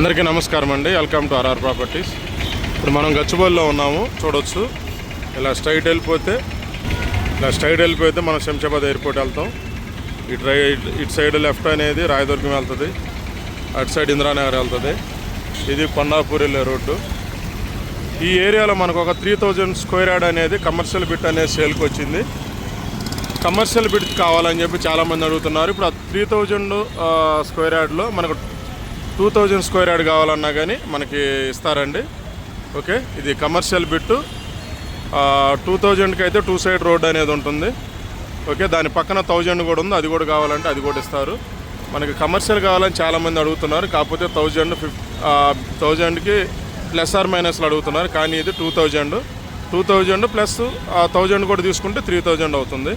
అందరికీ నమస్కారం అండి. Welcome to RR properties. ఇప్పుడు మనం గచ్చిబౌలిలో ఉన్నాము. చూడొచ్చు, ఇలా స్ట్రైట్ వెళ్ళిపోతే మనం శంషాబాద్ ఎయిర్పోర్ట్ వెళ్తాం. ఇటు సైడ్ లెఫ్ట్ అనేది రాయదుర్గం వెళ్తుంది, అటు సైడ్ ఇంద్రానగర్ వెళ్తుంది. ఇది కొండాపూర్ వెళ్ళే రోడ్డు. ఈ ఏరియాలో మనకు ఒక 3000 స్క్వేర్ యార్డ్ అనేది కమర్షియల్ బిట్ అనేది సేల్కి వచ్చింది. కమర్షియల్ బిట్ కావాలని చెప్పి చాలామంది అడుగుతున్నారు. ఇప్పుడు ఆ 3000 స్క్వేర్ యార్డ్లో మనకు 2000 స్క్వేర్ యార్డ్ కావాలన్నా కానీ మనకి ఇస్తారండి. ఓకే, ఇది కమర్షియల్ బిట్టు. 2000కి అయితే 2 సైడ్ రోడ్ అనేది ఉంటుంది. ఓకే, దాని పక్కన 1000 కూడా ఉంది, అది కూడా కావాలంటే అది కూడా ఇస్తారు. మనకి కమర్షియల్ కావాలని చాలామంది అడుగుతున్నారు. కాకపోతే 1000కి ప్లస్ ఆర్ మైనస్లు అడుగుతున్నారు. కానీ ఇది 2000 ప్లస్ 1000 కూడా తీసుకుంటే 3000 అవుతుంది.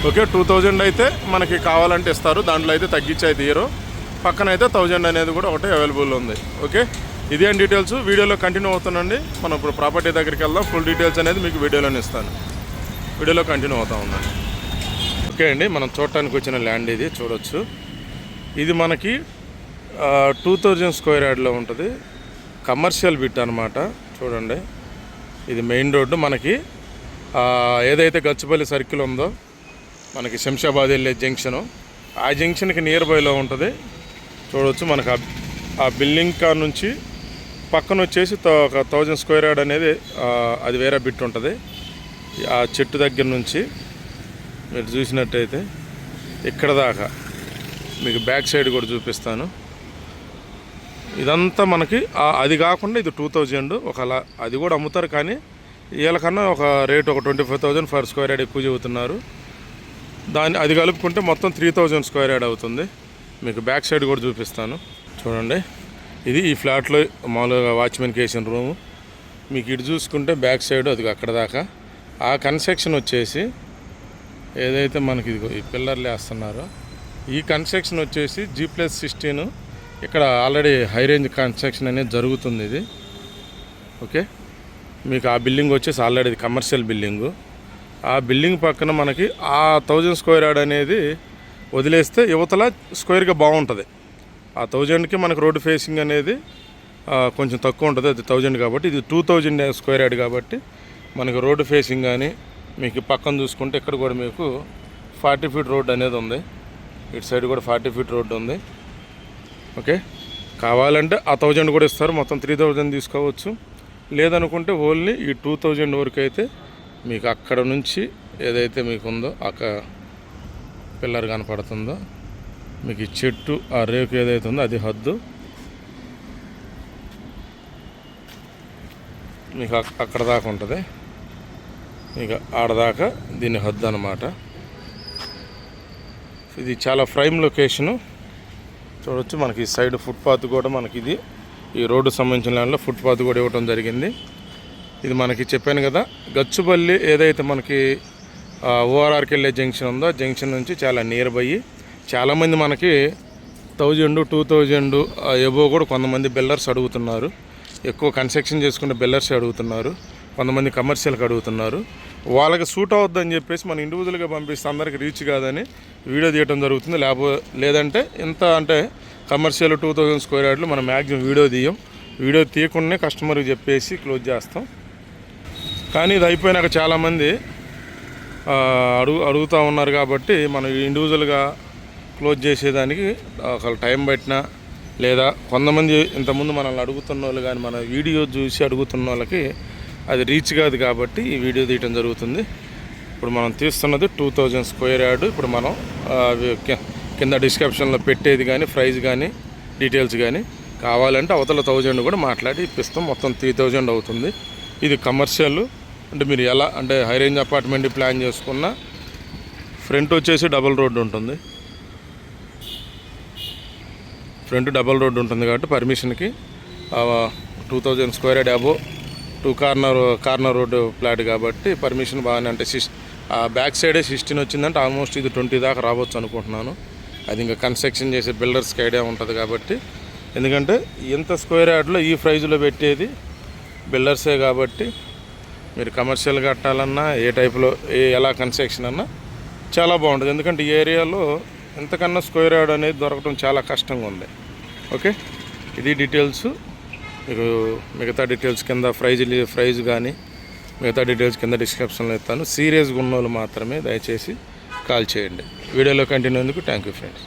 ఓకే, 2000 అయితే మనకి కావాలంటే ఇస్తారు, దాంట్లో అయితే తగ్గించి అయితే తీయరు. పక్కన అయితే 1000 అనేది కూడా ఒకటే అవైలబుల్ ఉంది. ఓకే, ఇదే డీటెయిల్స్ వీడియోలో కంటిన్యూ అవుతుందండి. మనం ఇప్పుడు ప్రాపర్టీ దగ్గరికి వెళ్దాం. ఫుల్ డీటెయిల్స్ అనేది మీకు వీడియోలోనే ఇస్తాను. వీడియోలో కంటిన్యూ అవుతూ ఉందండి. ఓకే అండి, మనం చూడటానికి వచ్చిన ల్యాండ్ ఇది చూడొచ్చు. ఇది మనకి 2000 స్క్వేర్ యార్డ్లో ఉంటుంది. కమర్షియల్ బిట్ అనమాట. చూడండి, ఇది మెయిన్ రోడ్డు. మనకి ఏదైతే గచ్చిబౌలి సర్కిల్ ఉందో, మనకి శంషాబాద్ వెళ్ళే జంక్షను, ఆ జంక్షన్కి నియర్ బైలో ఉంటుంది. చూడవచ్చు, మనకు ఆ బిల్డింగ్ కార్ నుంచి పక్కన వచ్చేసి ఒక 1000 స్క్వేర్ యార్డ్ అనేది అది వేరే బిట్ ఉంటుంది. ఆ చెట్టు దగ్గర నుంచి మీరు చూసినట్టయితే ఇక్కడ దాకా మీకు బ్యాక్ సైడ్ కూడా చూపిస్తాను. ఇదంతా మనకి అది కాకుండా ఇది 2000 ఒకలా అది కూడా అమ్ముతారు. కానీ వీళ్ళకన్నా ఒక రేటు ఒక 25,000 ఫర్ స్క్వేర్ యార్డ్ ఎక్కువ చెబుతున్నారు. అది కలుపుకుంటే మొత్తం 3000 స్క్వేర్ యార్డ్ అవుతుంది. మీకు బ్యాక్ సైడ్ కూడా చూపిస్తాను. చూడండి, ఇది ఈ ఫ్లాట్లో మామూలుగా వాచ్మెన్కి వేసిన రూము. మీకు ఇటు చూసుకుంటే బ్యాక్ సైడ్ అది అక్కడ దాకా. ఆ కన్స్ట్రక్షన్ వచ్చేసి ఏదైతే మనకి ఈ పిల్లర్లు వేస్తున్నారో ఈ కన్స్ట్రక్షన్ వచ్చేసి G+16. ఇక్కడ ఆల్రెడీ హై రేంజ్ కన్స్ట్రక్షన్ అనేది జరుగుతుంది ఇది. ఓకే, మీకు ఆ బిల్డింగ్ వచ్చేసి ఆల్రెడీ కమర్షియల్ బిల్డింగు. ఆ బిల్డింగ్ పక్కన మనకి ఆ 1000 స్క్వేర్ యార్డ్ అనేది వదిలేస్తే యువతల స్క్వేర్గా బాగుంటుంది. ఆ 1000కి మనకు రోడ్డు ఫేసింగ్ అనేది కొంచెం తక్కువ ఉంటుంది. అది 1000 కాబట్టి, ఇది 2000 స్క్వేర్ యార్డ్ కాబట్టి మనకు రోడ్డు ఫేసింగ్ కానీ మీకు పక్కన చూసుకుంటే ఇక్కడ కూడా మీకు 40 ఫీట్ రోడ్ అనేది ఉంది. ఇటు సైడ్ కూడా 40 ఫీట్ రోడ్డు ఉంది. ఓకే, కావాలంటే ఆ 1000 కూడా ఇస్తారు. మొత్తం 3000 తీసుకోవచ్చు. లేదనుకుంటే ఓన్లీ ఈ 2000 వరకు అయితే మీకు అక్కడ నుంచి ఏదైతే మీకు ఉందో అక్కడ పిల్లర్ కనపడుతుందో మీకు ఈ చెట్టు ఆ రేకు ఏదైతే ఉందో అది హద్దు. మీకు అక్కడ దాకా ఉంటుంది. మీకు ఆడదాకా దీని హద్దు అన్నమాట. ఇది చాలా ప్రైమ్ లొకేషను. చూడవచ్చు, మనకి సైడ్ ఫుట్పాత్ కూడా మనకి ఇది ఈ రోడ్డు సంబంధించిన ల్యాండ్లో ఫుట్పాత్ కూడా ఇవ్వడం జరిగింది. ఇది మనకి చెప్పాను కదా, గచ్చిబౌలి ఏదైతే మనకి ఓఆర్ఆర్కి వెళ్ళే జంక్షన్ ఉందో జంక్షన్ నుంచి చాలా నియర్ బై. చాలామంది మనకి 1000, 2000 ఎబో కూడా కొంతమంది బిల్డర్స్ అడుగుతున్నారు. ఎక్కువ కన్స్ట్రక్షన్ చేసుకునే బిల్డర్స్ అడుగుతున్నారు. కొంతమంది కమర్షియల్కి అడుగుతున్నారు. వాళ్ళకి సూట్ అవుద్దని చెప్పేసి మనం ఇండివిజువల్గా పంపిస్తే అందరికి రీచ్ కాదని వీడియో తీయడం జరుగుతుంది. లేదంటే ఇంత అంటే కమర్షియల్ 2000 స్క్వేర్ యార్డ్లు మనం మ్యాక్సిమం వీడియో తీయకుండానే కస్టమర్కి చెప్పేసి క్లోజ్ చేస్తాం. కానీ ఇది అయిపోయినాక చాలామంది అడుగుతూ ఉన్నారు కాబట్టి మనం ఇండివిజువల్గా క్లోజ్ చేసేదానికి ఒక టైం పట్టినా, లేదా కొంతమంది ఇంతకుముందు మనల్ని అడుగుతున్న వాళ్ళు కానీ మన వీడియో చూసి అడుగుతున్న వాళ్ళకి అది రీచ్ కాదు కాబట్టి ఈ వీడియో తీయటం జరుగుతుంది. ఇప్పుడు మనం తీస్తున్నది 2000 స్క్వేర్ యార్డ్. ఇప్పుడు మనం కింద డిస్క్రిప్షన్లో పెట్టేది కానీ ప్రైస్ కానీ డీటెయిల్స్ కానీ కావాలంటే అవతల 1000 కూడా మాట్లాడి ఇప్పిస్తాం. మొత్తం 3000 అవుతుంది. ఇది కమర్షియల్ అంటే మీరు ఎలా అంటే హై రేంజ్ అపార్ట్మెంట్ ప్లాన్ చేసుకున్న ఫ్రంట్ వచ్చేసి డబుల్ రోడ్డు ఉంటుంది. ఫ్రంట్ డబుల్ రోడ్డు ఉంటుంది కాబట్టి పర్మిషన్కి 2000 స్క్వేర్ యార్డ్ అబో 2 కార్నర్ రోడ్డు ఫ్లాట్ కాబట్టి పర్మిషన్ బాగానే అంటే బ్యాక్ సైడే 16 వచ్చిందంటే ఆల్మోస్ట్ ఇది 20 దాకా రావచ్చు అనుకుంటున్నాను. అది ఇంకా కన్స్ట్రక్షన్ చేసే బిల్డర్స్కి ఐడియా ఉంటుంది కాబట్టి. ఎందుకంటే ఎంత స్క్వేర్ యార్డ్లో ఈ ప్రైజ్లో పెట్టేది బిల్డర్సే కాబట్టి మీరు కమర్షియల్ కట్టాలన్నా ఏ టైప్లో ఎలా కన్స్ట్రక్షన్ అన్నా చాలా బాగుంటుంది. ఎందుకంటే ఈ ఏరియాలో ఎంతకన్నా స్క్వేర్ యార్డ్ అనేది దొరకడం చాలా కష్టంగా ఉంది. ఓకే, ఇది డీటెయిల్స్. మీకు మిగతా డీటెయిల్స్ కింద ప్రైజ్ కానీ మిగతా డీటెయిల్స్ కింద డిస్క్రిప్షన్లో ఇస్తాను. సీరియస్గా ఉన్న వాళ్ళు మాత్రమే దయచేసి కాల్ చేయండి. వీడియోలో కంటిన్యూ అయ్యేందుకు థ్యాంక్ యూ ఫ్రెండ్స్.